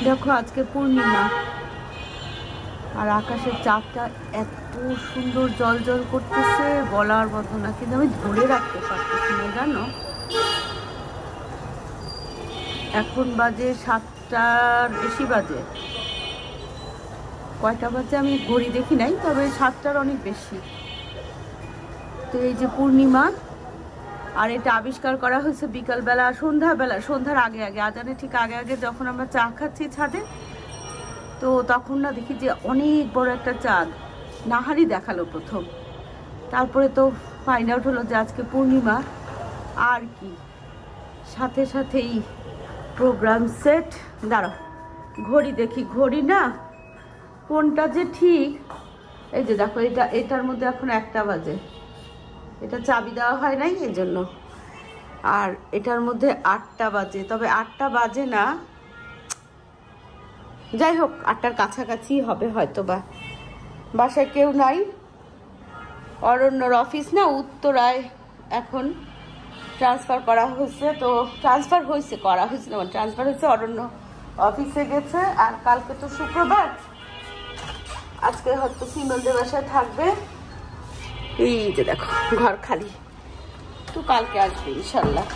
দেখো আজকে পূর্ণিমা আর আকাশের চাঁদটা এত সুন্দর জল জল করতেছে বলার মতো না, কিন্তু আমি ধরে রাখতে পারতেছি না জানো। এখন বাজে 7টার বেশি বাজে, কয়টা বাজে আমি ঘড়ি দেখি নাই, তবে 7টার অনেক বেশি। তো এই যে পূর্ণিমা, আর এটা আবিষ্কার করা হয়েছে বিকালবেলা সন্ধ্যার আগে আগে, আজানের ঠিক আগে আগে যখন আমরা চা খাচ্ছি ছাদে, তো তখন না দেখি যে অনেক বড় একটা চাঁদ নাহারি দেখালো প্রথম। তারপরে তো ফাইন্ড আউট হলো যে আজকে পূর্ণিমা, আর কি সাথে সাথেই প্রোগ্রাম সেট। দাঁড়াও ঘড়ি দেখি, ঘড়ি না কোনটা যে ঠিক, এই যে দেখো এটার মধ্যে এখন 1টা বাজে, এটা চাবি দেওয়া হয় নাই এই জন্য। আর এটার মধ্যে 8টা বাজে, তবে 8টা বাজে না, যাই হোক 8টার কাছাকাছি হবে হয়তো বা। বাসায় কেউ নাই, অরণ্যর অফিস না উত্তরায় এখন ট্রান্সফার করা হয়েছে, তো ট্রান্সফার হয়েছে অরণ্য অফিসে গেছে। আর কালকে তো শুক্রবার, আজকে হয়তো সিমলদের বাসায় থাকবে। এই যে দেখো ঘর খালি, তো কালকে আসবে ইনশাল্লাহ।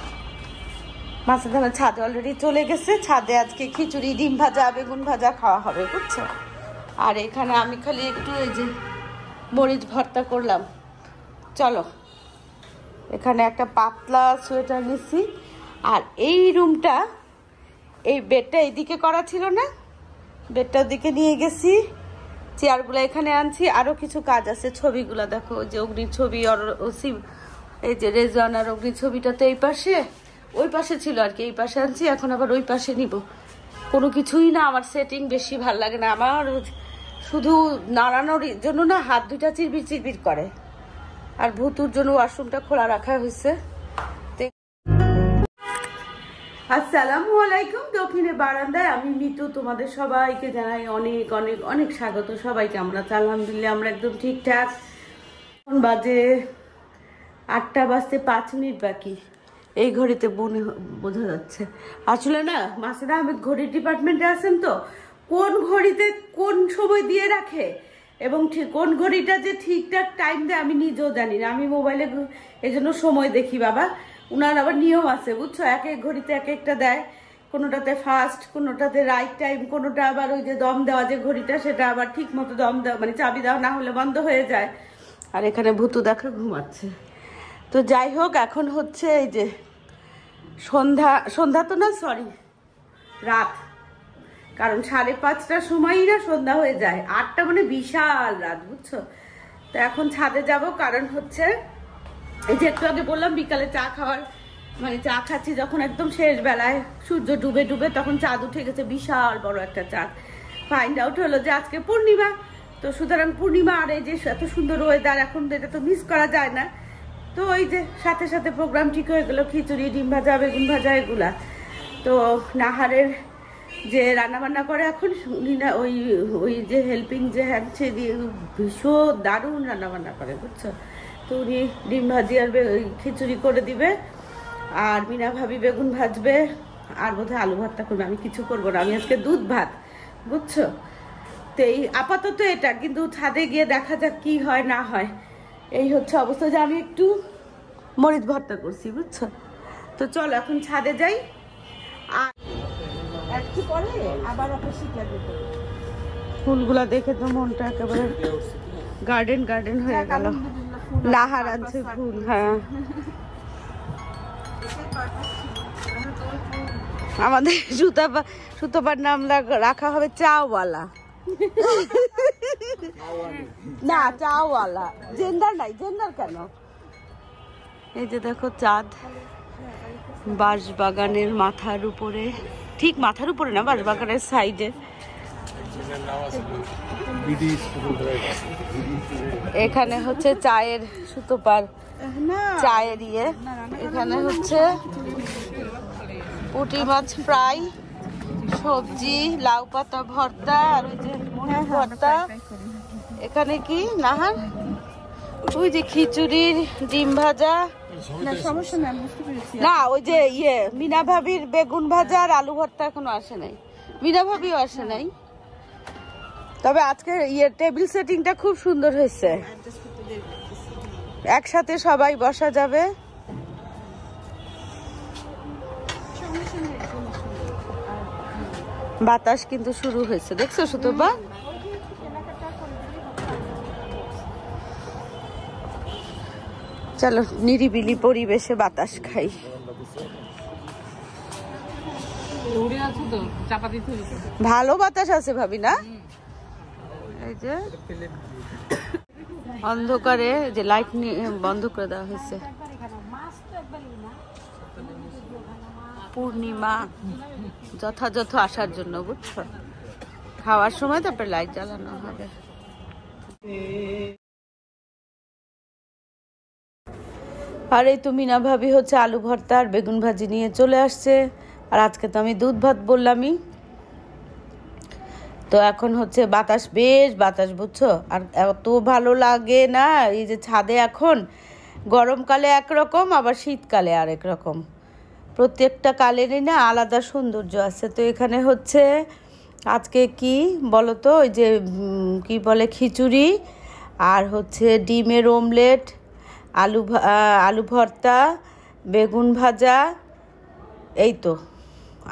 মাছের দানা ছাদে অলরেডি চলে গেছে, ছাদে আজকে খিচুড়ি, ডিম ভাজা, বেগুন ভাজা খাওয়া হবে বুঝছো। আর এখানে আমি খালি একটু এই যে মরিচ ভর্তা করলাম। চলো, এখানে একটা পাতলা সোয়েটার নিচ্ছি। আর এই রুমটা, এই বেডটা এইদিকে করা ছিল না, বেডটা ওদিকে নিয়ে গেছি, চেয়ারগুলো এখানে আনছি। আরও কিছু কাজ আছে, ছবিগুলো দেখো, যে অগ্নির ছবি, এই যে রেজওয়ান আর অগ্নির ছবিটা তো এই পাশে, ওই পাশে ছিল আর কি, এই পাশে আনছি, এখন আবার ওই পাশে নিব। কোনো কিছুই না আমার সেটিং বেশি ভাল লাগে না, আমার শুধু নাড়ানোর জন্য না হাত দুইটা চিরবির চিরবির করে। আর ভুতুর জন্য ওয়াশরুমটা খোলা রাখা হয়েছে। আসসালামু আলাইকুম, দক্ষিণে বারান্দায় আমি মিতু, তোমাদের সবাইকে জানাই অনেক অনেক অনেক স্বাগত। সবাইকে আমরা আলহামদুলিল্লাহ আমরা একদম ঠিকঠাক। এখন বাজে 8টা বাজতে 5 মিনিট বাকি, এই ঘড়িতে বোঝা যাচ্ছে। আসলে না মাসুদ আহমেদ ঘড়ির ডিপার্টমেন্টে আছেন, তো কোন ঘড়িতে কোন সময় দিয়ে রাখে এবং ঠিক কোন ঘড়িটা যে ঠিকঠাক টাইম দেয় আমি নিজেও জানি না। আমি মোবাইলে এই জন্য সময় দেখি বাবা, উনার আবার নিয়ম আছে বুঝছো, এক এক ঘড়িতে এক একটা দেয়, কোনোটাতে ফাস্ট, কোনোটাতে রাইট টাইম, কোনোটা আবার ওই যে দম দেওয়া যে ঘড়িটা, সেটা আবার ঠিক মতো দম দেওয়া মানে চাবি দেওয়া না হলে বন্ধ হয়ে যায়। আর এখানে ভুতু দেখা ঘুমাচ্ছে। তো যাই হোক, এখন হচ্ছে এই যে সন্ধ্যা তো না, সরি রাত, কারণ 5:30টার সময়ই না সন্ধ্যা হয়ে যায়, 8টা মানে বিশাল রাত বুঝছো। তো এখন ছাদে যাব, কারণ হচ্ছে এই যে একটু আগে বললাম বিকালে চা খাওয়ার, মানে চা খাচ্ছি যখন একদম শেষ বেলায় সূর্য ডুবে ডুবে, তখন চাঁদ উঠে গেছে, বিশাল বড় একটা চাঁদ। ফাইন্ড আউট হলো যে আজকে পূর্ণিমা, তো সুতরাং পূর্ণিমা আর এই যে এত সুন্দর ওয়েদার, এখন এটা তো মিস করা যায় না। তো ওই যে সাথে সাথে প্রোগ্রাম ঠিক হয়ে গেলো, খিচুড়ি, ডিম ভাজা, বেগুন ভাজা, এগুলা। তো নাহারের যে রান্নাবান্না করে এখন উনি না, ওই যে হেল্পিং যে হ্যান্ড, সে দিয়ে ভীষণ দারুণ রান্নাবান্না করে বুঝছো। তো উনি ডিম ভাজি আর খিচুড়ি করে দিবে, আর মিনা ভাবি বেগুন ভাজবে, আর বোধহয় আলু ভর্তা করবে। আমি কিছু করবো না, আমি আজকে দুধ ভাত বুঝছো। তো এই আপাতত এটা, কিন্তু ছাদে গিয়ে দেখা যাক কি হয় না হয়। এই হচ্ছে অবস্থা, যে আমি একটু মরিচ ভর্তা করছি বুঝছো। তো চল এখন ছাদে যাই। আর একটু পরে আবার ওকে শিখে দেবো। ফুলগুলা দেখে তো মনটা একেবারে গার্ডেন হয়ে গেল। নাহার আনছে ফুল, হ্যাঁ। আমাদের সুতোপার নাম রাখা হবে চাওয়ালা। না চাওয়ালা, জেন্ডার নাই, জেন্ডার কেন। এই যে দেখো চাঁদ বাঁশবাগানের মাথার উপরে, ঠিক মাথার উপরে না, বাঁশবাগানের সাইডে। এখানে হচ্ছে চায়ের সুতোপার চায়ের ইয়ে, এখানে হচ্ছে পুঁটি মাছ ফ্রাই, সবজি, লাউ পাতা ভর্তা, আর ওই যে মরিচ ভর্তা। এখানে কি নাহার, ওই যে খিচুড়ির, ডিম ভাজা, না ওই যে ইয়ে মিনা ভাবির বেগুন ভাজা আর আলু ভর্তা এখনো আসে নাই। মীরা ভাবিও আসে নাই, তবে আজকে টেবিল সেটিংটা খুব সুন্দর হয়েছে, একসাথে সবাই বসা যাবে। বাতাস কিন্তু শুরু হয়েছে, দেখছো সুতপা? চলো নিরিবিলি পরিবেশে বাতাস খাই। ভালো বাতাস আছে ভাবি না? এই যে অন্ধকারে যে লাইট বন্ধ করে দেওয়া হয়েছে, পূর্ণিমা যথাযথ আসার জন্য, বুঝছো? খাওয়ার সময় তারপরে লাইট জ্বালানো হবে। আর এই তো মিনা ভাবি হচ্ছে আলু ভর্তা আর বেগুন ভাজি নিয়ে চলে আসছে। আর আজকে তো আমি দুধ ভাত বললামই। তো এখন হচ্ছে বাতাস, বেশ বাতাস, বুঝছো? আর এত ভালো লাগে না এই যে ছাদে এখন, গরমকালে একরকম আবার শীতকালে আরেক রকম, প্রত্যেকটা কালেরই না আলাদা সৌন্দর্য আছে। তো এখানে হচ্ছে আজকে কি বলো তো, ওই যে কি বলে খিচুড়ি, আর হচ্ছে ডিমের অমলেট, আলু ভর্তা, বেগুন ভাজা, এই তো।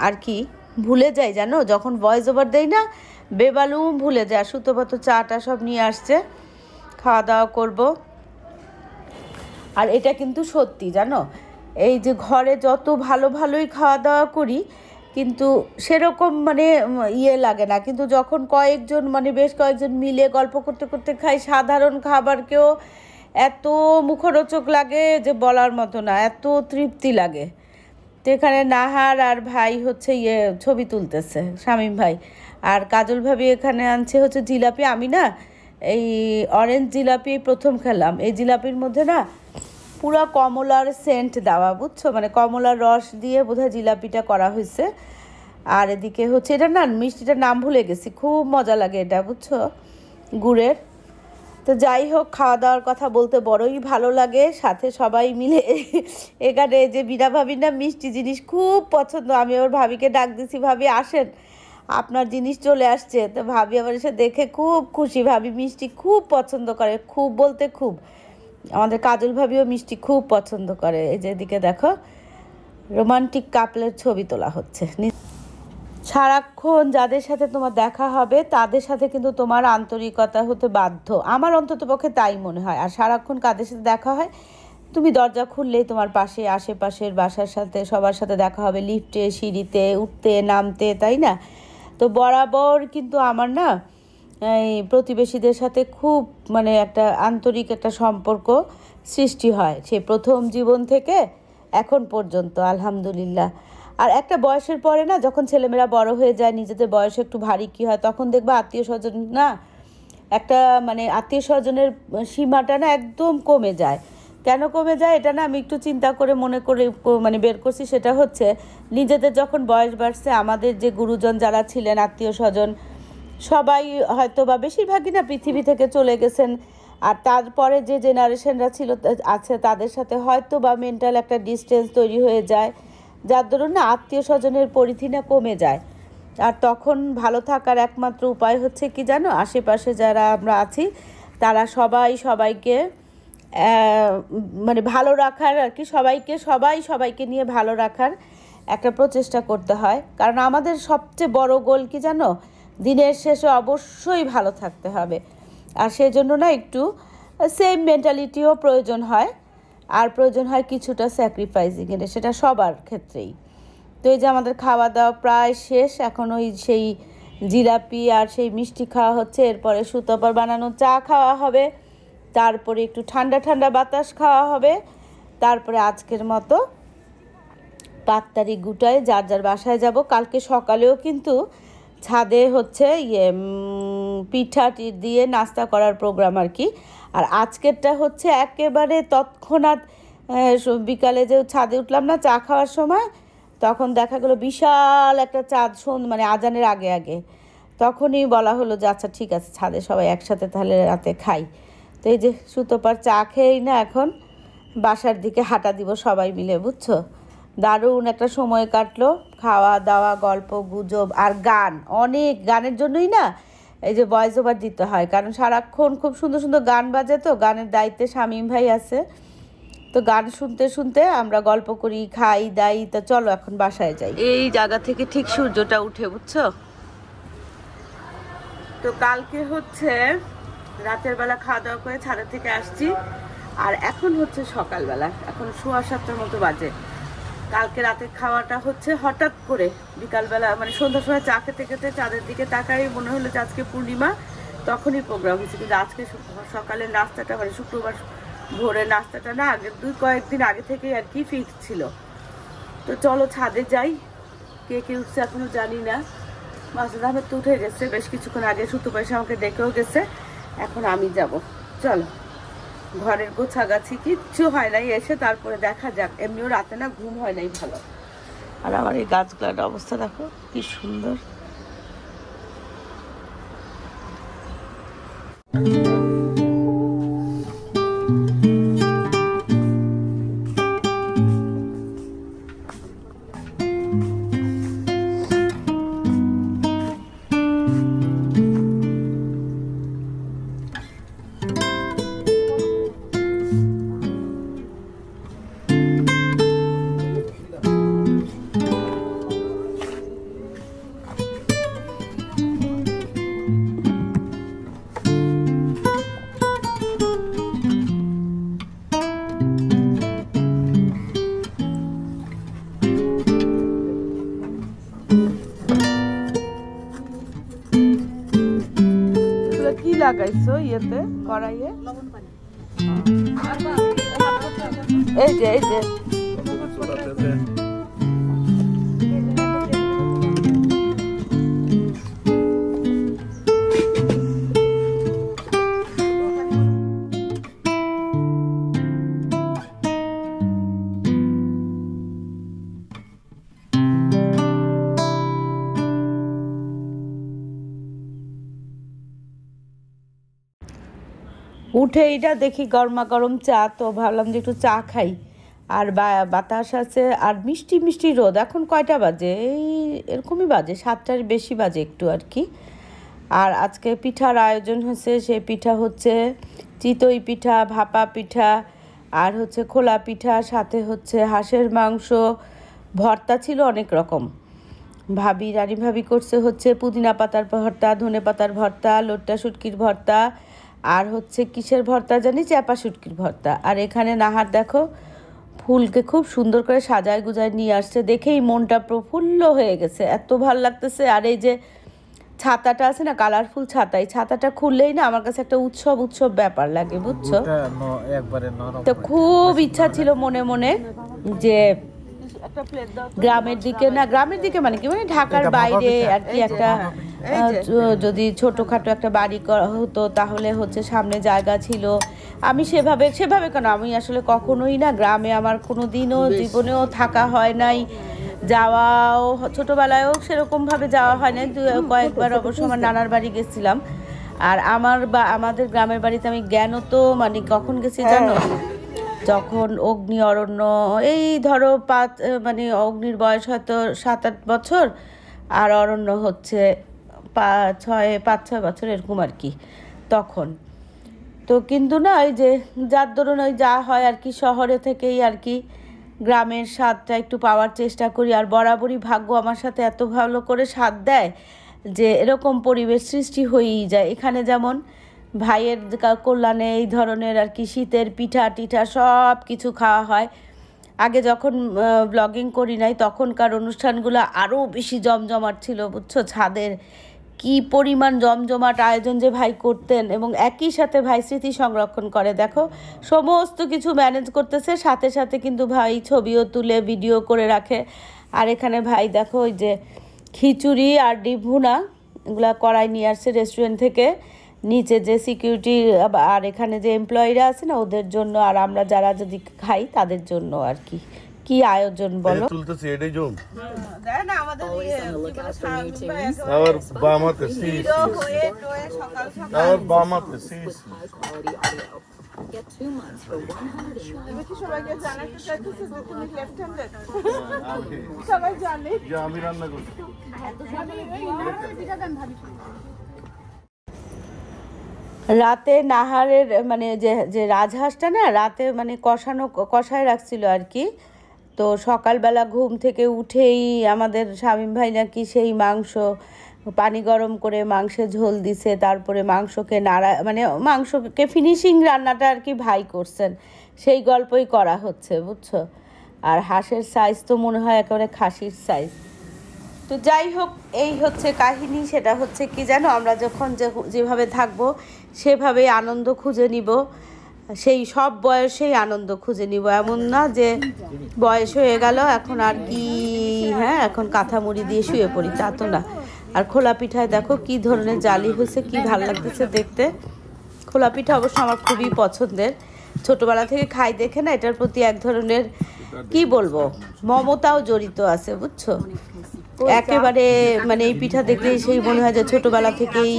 আর কি ভুলে যাই জানো, যখন ভয়েস ওভার দেই না বেবালুম ভুলে যায়। সুতপা তো চাটা সব নিয়ে আসছে, খাওয়া দাওয়া করব। আর এটা কিন্তু সত্যি জানো, এই যে ঘরে যত ভালো ভালোই খাওয়া দাওয়া করি কিন্তু সেরকম মানে লাগে না, কিন্তু যখন কয়েকজন মানে বেশ কয়েকজন মিলে গল্প করতে করতে খাই সাধারণ খাবারকেও এত মুখরোচক লাগে যে বলার মতো না, এত তৃপ্তি লাগে। তো এখানে নাহার আর ভাই হচ্ছে ছবি তুলতেছে, শামীম ভাই। আর কাজল ভাবি এখানে আনছে হচ্ছে জিলাপি। আমি না এই অরেঞ্জ জিলাপি প্রথম খেলাম। এই জিলাপির মধ্যে না পুরো কমলার সেন্ট দেওয়া, বুঝছো? মানে কমলার রস দিয়ে বোধহয় জিলাপিটা করা হয়েছে। আর এদিকে হচ্ছে এটা না মিষ্টিটার নাম ভুলে গেছি, খুব মজা লাগে এটা, বুঝছো, গুড়ের। তো যাই হোক, খাওয়া দাওয়ার কথা বলতে বড়ই ভালো লাগে, সাথে সবাই মিলে। এখানে যে বিনা ভাবির না মিষ্টি জিনিস খুব পছন্দ। আমি ওর ভাবিকে ডাক দিছি, ভাবি আসেন, আপনার জিনিস চলে আসছে। তো ভাবি আবার এসে দেখে খুব খুশি। ভাবি মিষ্টি খুব পছন্দ করে, খুব বলতে খুব। আমাদের কাজল ভাবিও মিষ্টি খুব পছন্দ করে। এই যে এদিকে দেখো রোমান্টিক কাপলের ছবি তোলা হচ্ছে। সারাক্ষণ যাদের সাথে তোমার দেখা হবে তাদের সাথে কিন্তু তোমার আন্তরিকতা হতে বাধ্য, আমার অন্তত পক্ষে তাই মনে হয়। আর সারাক্ষণ কাদের সাথে দেখা হয়, তুমি দরজা খুললেই তোমার পাশে আশেপাশের বাসার সাথে সবার সাথে দেখা হবে, লিফটে, সিঁড়িতে উঠতে নামতে, তাই না? তো বরাবর কিন্তু আমার না এই প্রতিবেশীদের সাথে খুব মানে একটা আন্তরিক একটা সম্পর্ক সৃষ্টি হয়, সে প্রথম জীবন থেকে এখন পর্যন্ত, আলহামদুলিল্লাহ। আর একটা বয়সের পরে না, যখন ছেলেমেয়েরা বড় হয়ে যায়, নিজেদের বয়স একটু ভারী কি হয়, তখন দেখবা আত্মীয় স্বজন না একটা মানে আত্মীয় স্বজনের সীমাটা না একদম কমে যায়। কেন কমে যায় এটা না আমি একটু চিন্তা করে মনে করে মানে বের করছি। সেটা হচ্ছে নিজেদের যখন বয়স বাড়ছে, আমাদের যে গুরুজন যারা ছিলেন আত্মীয় স্বজন সবাই হয়তো বা বেশিরভাগই না পৃথিবী থেকে চলে গেছেন। আর তারপরে যে জেনারেশনরা ছিল আছে তাদের সাথে হয়তো বা মেন্টাল একটা ডিস্টেন্স তৈরি হয়ে যায়, যার দরুন না আত্মীয় স্বজনের পরিধি না কমে যায়। আর তখন ভালো থাকার একমাত্র উপায় হচ্ছে কি জানো, আশেপাশে যারা আমরা আছি তারা সবাইকে মানে ভালো রাখার আর কি, সবাইকে নিয়ে ভালো রাখার একটা প্রচেষ্টা করতে হয়। কারণ আমাদের সবচেয়ে বড় গোল কি জানো, দিনের শেষে অবশ্যই ভালো থাকতে হবে। আর সেই জন্য না একটু সেম মেন্টালিটিও প্রয়োজন হয়, আর প্রয়োজন হয় কিছুটা স্যাক্রিফাইসিংয়ের, সেটা সবার ক্ষেত্রেই। তো এই যে আমাদের খাওয়া দাওয়া প্রায় শেষ, এখন ওই সেই জিলাপি আর সেই মিষ্টি খাওয়া হচ্ছে, এরপরে সুতপার বানানো চা খাওয়া হবে, তারপরে একটু ঠান্ডা ঠান্ডা বাতাস খাওয়া হবে, তারপরে আজকের মতো 5 তারিখ গুটায় যার যার বাসায় যাব। কালকে সকালেও কিন্তু ছাদে হচ্ছে পিঠা দিয়ে নাস্তা করার প্রোগ্রাম আর কি। আর আজকেরটা হচ্ছে একেবারে তৎক্ষণাৎ বিকালে যে ছাদে উঠলাম না চা খাওয়ার সময়, তখন দেখা গেলো বিশাল একটা চাঁদ মানে আজানের আগে আগে, তখনই বলা হলো যে আচ্ছা ঠিক আছে ছাদে সবাই একসাথে তাহলে রাতে খাই। তো এই যে সুতপার চা খেয়েই না এখন বাসার দিকে হাঁটা দিব সবাই মিলে, বুঝছো? দারুণ একটা সময় কাটলো, খাওয়া দাওয়া, গল্প গুজব আর গান। অনেক গানের জন্যই না এই যে ভয়েস ওভার দিতে হয়, কারণ সারাক্ষণ খুব সুন্দর সুন্দর গান বাজে, তো গানের দায়িত্বে শামীম ভাই আছে। তো গান শুনতে শুনতে আমরা গল্প করি, খাই দাই। তো চলো এখন বাসায় যাই। এই জায়গা থেকে ঠিক সূর্যটা উঠে, বুঝছো? তো কালকে হচ্ছে রাতের বেলা খাওয়া দাওয়া করে ছাদে থেকে আসছি, আর এখন হচ্ছে সকালবেলা, এখন 7:15 মতো বাজে। কালকে রাতের খাওয়াটা হচ্ছে হঠাৎ করে বিকালবেলা, মানে সন্ধ্যার সময় চা খেতে খেতে চাঁদের দিকে তাকাই, মনে হলো যে আজকে পূর্ণিমা, তখনই প্রোগ্রাম হয়েছে। কিন্তু আজকে সকালের নাস্তাটা, মানে শুক্রবার ভোরের নাস্তাটা না আগে কয়েকদিন আগে থেকেই আর কি ফিক্স ছিল। তো চলো ছাদে যাই। কে কে উঠছে এখনো জানি না। মাসুদ আহমেদ তো উঠে গেছে বেশ কিছুক্ষণ আগে, সুতো পয়সা আমাকে ডেকেও গেছে। এখন আমি যাব, চলো। ঘরের গোছাগাছি কিচ্ছু হয় নাই, এসে তারপরে দেখা যাক। এমনিও রাতে না ঘুম হয় নাই ভালো। আর আমার এই গাছগুলোর অবস্থা দেখো কি সুন্দর। লাগাইছো ইয়েতে কড়াইয়ে? এই যে এই যে উঠে এটা দেখি গরমা গরম চা, তো ভাবলাম যে একটু চা খাই। আর বাতাস আছে, আর মিষ্টি মিষ্টি রোদ। এখন কয়টা বাজে? এই এরকমই বাজে, 7টার বেশি বাজে একটু আর কি। আর আজকে পিঠার আয়োজন হয়েছে। সেই পিঠা হচ্ছে চিতই পিঠা, ভাপা পিঠা, আর হচ্ছে খোলা পিঠা, সাথে হচ্ছে হাঁসের মাংস, ভর্তা ছিল অনেক রকম। রানী ভাবি করছে হচ্ছে পুদিনা পাতার ভর্তা, ধনে পাতার ভর্তা, লোট্টা শুটকির ভর্তা, আর হচ্ছে কিসের ভর্তা জানি, চ্যাপা শুটকির ভর্তা। আর এখানে নাহার দেখো ফুলকে খুব সুন্দর করে সাজায় গুজায় নিয়ে আসছে, দেখেই মনটা প্রফুল্ল হয়ে গেছে, এত ভালো লাগতেছে। আর এই যে ছাতাটা আছে না, কালারফুল ছাতা, এই ছাতাটা খুললেই না আমার কাছে একটা উৎসব উৎসব ব্যাপার লাগে, বুঝছো? তো খুব ইচ্ছা ছিল মনে মনে যে গ্রামের দিকে মানে কি, মানে ঢাকার বাইরে আর কি একটা যদি ছোটখাটো একটা বাড়ি করা হতো, তাহলে হচ্ছে সামনে জায়গা ছিল। আমি সেভাবে কেন, আমি আসলে কখনোই না গ্রামে, আমার কোনো দিনও জীবনেও থাকা হয় নাই, যাওয়াও ছোটোবেলায়ও সেরকমভাবে যাওয়া হয় নাই। কয়েকবার অবশ্য আমার নানার বাড়ি গেছিলাম। আর আমাদের গ্রামের বাড়িতে আমি জ্ঞানও তো মানে কখন গেছি জানো, যখন অগ্নি অরণ্য, এই ধরো মানে অগ্নির বয়স হয়তো 7-8 বছর, আর অরণ্য হচ্ছে 5-6 বছর এরকম আর কি তখন। তো কিন্তু না, ওই যে যার ধরুন ওই যা হয় আর কি, শহরে থেকেই আর কি গ্রামের স্বাদটা একটু পাওয়ার চেষ্টা করি। আর বরাবরই ভাগ্য আমার সাথে এত ভালো করে স্বাদ দেয় যে এরকম পরিবেশ সৃষ্টি হয়েই যায়। এখানে যেমন ভাইয়ের কল্যাণে এই ধরনের আর কি শীতের পিঠা টিঠা সব কিছু খাওয়া হয়। আগে যখন ব্লগিং করি নাই তখনকার অনুষ্ঠানগুলো আরও বেশি জমজমাট ছিল, বুঝছো? ছাদের কি পরিমাণ জমজমাট আয়োজন যে ভাই করতেন, এবং একই সাথে ভাই স্মৃতি সংরক্ষণ করে। দেখো সমস্ত কিছু ম্যানেজ করতেছে, সাথে সাথে কিন্তু ভাই ছবিও তুলে ভিডিও করে রাখে। আর এখানে ভাই দেখো ওই যে খিচুড়ি আর ডিম ভুনা এগুলা কড়াই নিয়ে আসছে রেস্টুরেন্ট থেকে, নিচে যে সিকিউরিটি আর এখানে যে এমপ্লয়িরা আছে না ওদের জন্য, আর আমরা যারা যদি খাই তাদের জন্য আর কি। কি আয়োজন বলো? তুলতেছি এটাই জম না আমাদের আর বামাতে cis R বামাতে cis Get 2 months for 100. তুমি কি সবাইকে জানাতে চাইতেছো যে তুমি লেফট হ্যান্ডেড? সবাই জানে যে আমি রান্না করছি। রাতে নাহারের মানে যে রাজহাঁসটা না রাতে মানে কষায় রাখছিল আর কি। তো সকালবেলা ঘুম থেকে উঠেই আমাদের শামীম ভাই নাকি সেই মাংস পানি গরম করে মাংসের ঝোল দিছে, তারপরে মাংসকে মানে মাংসকে ফিনিশিং রান্নাটা আর কি ভাই করছেন, সেই গল্পই করা হচ্ছে বুঝছো। আর হাঁসের সাইজ তো মনে হয় একেবারে খাসির সাইজ। তো যাই হোক, এই হচ্ছে কাহিনী। সেটা হচ্ছে কি জানো, আমরা যখন যেভাবে থাকবো সেভাবেই আনন্দ খুঁজে নিব, সেই সব বয়সেই আনন্দ খুঁজে নিব। এমন না যে বয়স হয়ে গেল এখন আর কি, হ্যাঁ এখন কাঁথা মুড়ি দিয়ে শুয়ে পড়ি, তা তো না। আর খোলা পিঠায় দেখো কি ধরনের জালি হয়েছে, কি ভালো লাগতেছে দেখতে। খোলা পিঠা অবশ্য আমার খুবই পছন্দের, ছোটবেলা থেকে খাই দেখে না এটার প্রতি এক ধরনের কি বলবো মমতাও জড়িত আছে বুঝছো। একেবারে মানে এই পিঠা দেখলেই সেই মনে হয় যে ছোটবেলা থেকেই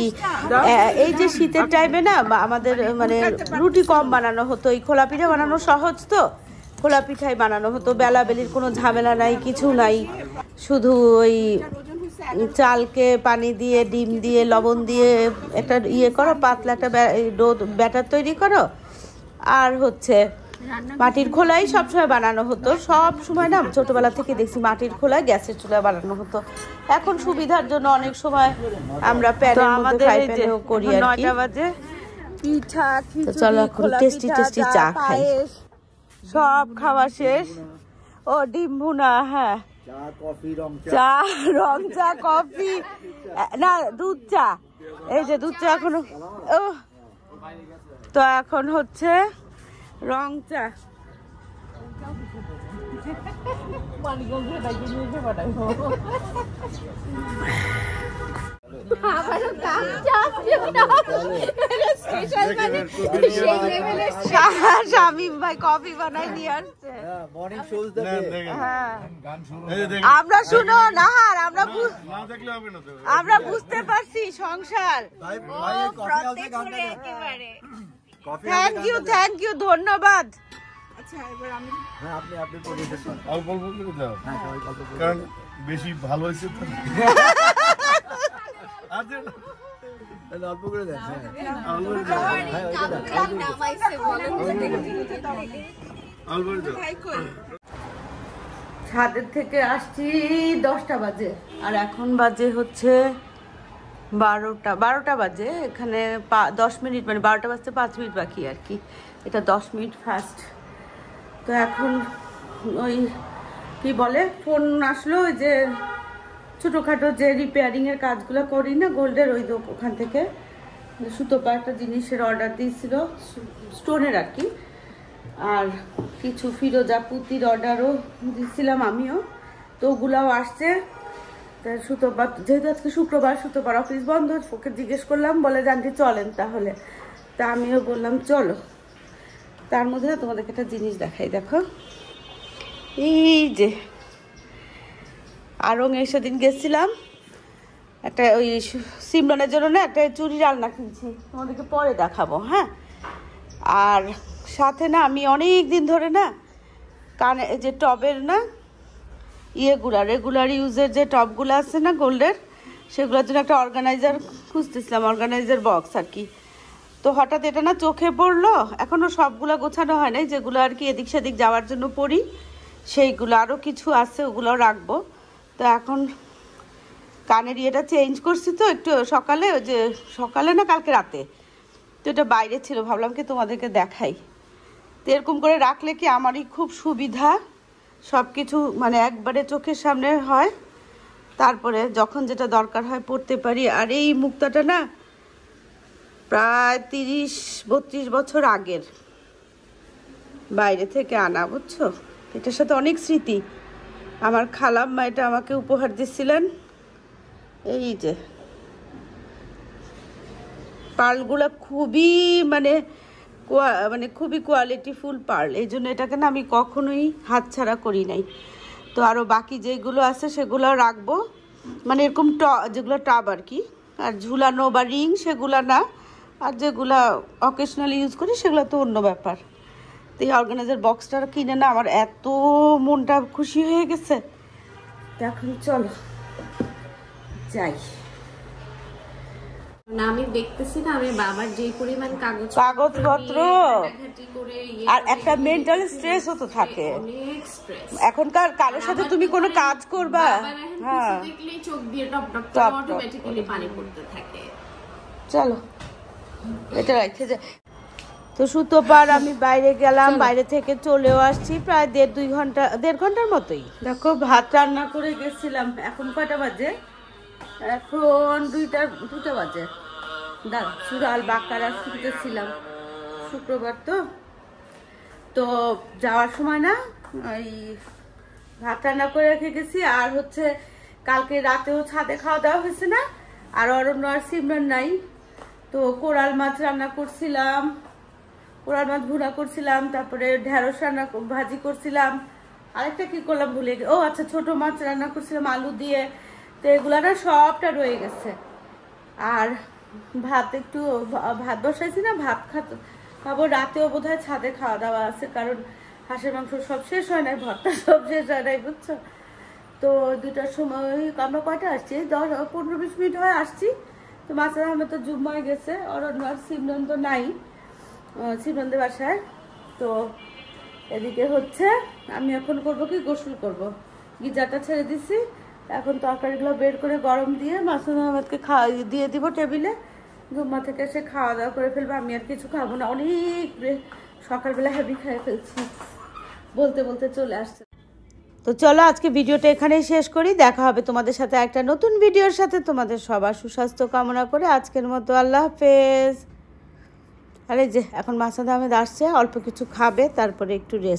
এই যে শীতের টাইমে না আমাদের মানে রুটি কম বানানো হতো, এই খোলা পিঠা বানানো সহজ, তো খোলা পিঠাই বানানো হতো, বেলাবেলির কোনো ঝামেলা নাই, কিছু নাই, শুধু ওই চালকে পানি দিয়ে ডিম দিয়ে লবণ দিয়ে একটা ইয়ে করো, পাতলা একটা ব্যাটার তৈরি করো, আর হচ্ছে মাটির খোলাই সবসময় বানানো হতো। সব সময় না ছোটবেলা থেকে দেখছি মাটির খোলায় গ্যাসের চুলায় বানানো হতো। এখন সুবিধার জন্য অনেক সময় আমরা প্যানের মধ্যে ফ্রাই প্যানেও করি আর কি। 9টা বাজে পিঠা খিচুড়ি চলো এখন টেস্টি টেস্টি চা খাই। সব খাওয়া শেষ। ও ডিম ভুনা, হ্যাঁ চা, রং চা, কফি না দুধ চা, এই যে দুধ চা এখনো। ও তো এখন হচ্ছে রং চা। শামীম ভাই কফি বানাই নিয়ে আসছে। আমরা শুনো নাহার, আমরা বুঝতে পারছি সংসার। থ্যাংক ইউ ধন্যবাদ। আচ্ছা এবার আমি কারণ বেশি ভালো হয়েছে তো অল্প করে দেন। ছাদের থেকে আসছি 10টা বাজে, আর এখন বাজে হচ্ছে 12টা বাজে। এখানে 10 মিনিট মানে 12টা বাজতে 5 মিনিট বাকি আর কি, এটা 10 মিনিট ফার্স্ট। তো এখন ওই কি বলে ফোন আসলো, ওই যে ছোটোখাটো যে রিপেয়ারিংয়ের কাজগুলো করি না গোল্ডের, ওই ওখান থেকে সুতোপা একটা জিনিসের অর্ডার দিয়েছিল স্টোনের আর কি, আর কিছু ফিরোজা পুঁতির অর্ডারও দিচ্ছিলাম আমিও, তো ওগুলাও আসছে। সুতোপা যেহেতু আজকে শুক্রবার, সুতোপার অফিস বন্ধ, ওকে জিজ্ঞেস করলাম, বলে জানতে চলেন তাহলে, তা আমিও বললাম চলো। তার মধ্যে তোমাদেরকে একটা জিনিস দেখাই, দেখো এই যে আরং এর সেদিন গেছিলাম একটা ওই সিমরনের জন্য না একটা চুড়ির আলনা কিনছি, তোমাদেরকে পরে দেখাবো হ্যাঁ। আর সাথে না আমি অনেক দিন ধরে না কানে যে টবের না ইয়েগুলা রেগুলার ইউজের যে টবগুলো আছে না গোল্ডের, সেগুলোর জন্য একটা অর্গানাইজার খুঁজতেছিলাম, অর্গানাইজার বক্স আর কি। তো হঠাৎ এটা না চোখে পড়লো, এখনও সবগুলো গোছানো হয় নাই, যেগুলো আর কি এদিক সেদিক যাওয়ার জন্য পড়ি সেইগুলো, আরও কিছু আছে ওগুলোও রাখবো। তো এখন কানের ইয়েটা চেঞ্জ করছি তো একটু সকালে, ওই যে সকালে না কালকে রাতে, তো এটা বাইরে ছিল, ভাবলাম কি তোমাদেরকে দেখাই। তো এরকম করে রাখলে কি আমারই খুব সুবিধা, সব কিছু মানে একবারে চোখের সামনে হয়, তারপরে যখন যেটা দরকার হয় পড়তে পারি। আর এই মুক্তাটা না প্রায় 30-32 বছর আগের বাইরে থেকে আনা বুঝছো। এটার সাথে অনেক স্মৃতি, আমার খালাম্মা এটা আমাকে উপহার দিচ্ছিলেন। এই যে পার্লগুলো খুবই মানে খুবই কোয়ালিটিফুল পার্ল, এই জন্য এটাকে না আমি কখনোই হাতছাড়া করি নাই। তো আরও বাকি যেগুলো আছে সেগুলো রাখবো, মানে এরকম যেগুলো টাব আর কি, আর ঝুলানো বা রিং সেগুলো না, আর যেগুলা অকেশনালি ইউজ করি সেগুলো তো অন্য ব্যাপার। তো এই অর্গানাইজার বক্সটা কিনে না আমার এত মনটা খুশি হয়ে গেছে। এখন চলো যাই। না আমি দেখতেছি না আমি বাবার যে পরিমাণ কাগজপত্র আর একটা মেন্টাল স্ট্রেসও তো থাকে। অনেক স্ট্রেস। এখনকার কারোর সাথে তুমি কোনো কাজ করবা, হ্যাঁ দেখলেই চোখ দিয়ে টপ টপ করে অটোমেটিক্যালি পানি পড়তে থাকে। চলো এটা রাখতে যাই। তো সুতোপার আমি বাইরে গেলাম, বাইরে থেকে চলেও আসছি প্রায় 1.5 ঘন্টার মতোই। দেখো ভাত রান্না করে গেছিলাম। এখন কয়টা বাজে? এখন দুইটা বাজে। দাঁড়া, সুরাল বাকারা শুনতেছিলাম, শুক্রবার তো যাওয়ার সময় না ওই ভাত রান্না করে রেখে গেছি। আর হচ্ছে কালকে রাতেও ছাদে খাওয়া দাওয়া হয়েছে না, আর অরণ্য আর সিমরান নাই, তো কোরাল মাছ রান্না করছিলাম, কোরাল মাছ ভুনা করছিলাম, তারপরে ঢেঁড়স রান্না ভাজি করছিলাম, আরেকটা কি করলাম ভুলে গেছি, ও আচ্ছা ছোট মাছ রান্না করছিলাম আলু দিয়ে। তো এগুলা না সবটা রয়ে গেছে। আর ভাত বসাইছি না, ভাত খাবো রাতেও বোধহয় ছাদে খাওয়া দাওয়া আছে, কারণ হাঁসের মাংস সব শেষ হয় নাই, ভর্তা সব শেষ হয় নাই, বুঝছো। তো 2টার সময় আমরা কয়টা আসছি, 10-15-20 মিনিট হয় আসছি। তো মাছের আহমেদ তো জুম্মায় গেছে, অরণ্য আর সিমরন তো নাই, সিমরনদের বাসায়। তো এদিকে হচ্ছে আমি এখন করবো কি, গোসল করব। গিজারটা ছেড়ে দিছি, এখন তরকারিগুলো বের করে গরম দিয়ে মাসুদ আহমেদকে দিয়ে দিব টেবিলে। জুম্মা থেকে এসে খাওয়া দাওয়া করে ফেলবো, আমি আর কিছু খাবো না, অনেক সকালবেলা হেভি খেয়ে ফেলছি, বলতে বলতে চলে আসছে। তো চলো আজকে ভিডিওটা এখানেই শেষ করি, দেখা হবে তোমাদের সাথে একটা নতুন ভিডিওর সাথে। তোমাদের সবার সুস্বাস্থ্য কামনা করে আজকের মতো আল্লাহ হাফেজ। আরে যে এখন মাসুদ আহমেদ আসছে, অল্প কিছু খাবে, তারপরে একটু রেস্ট।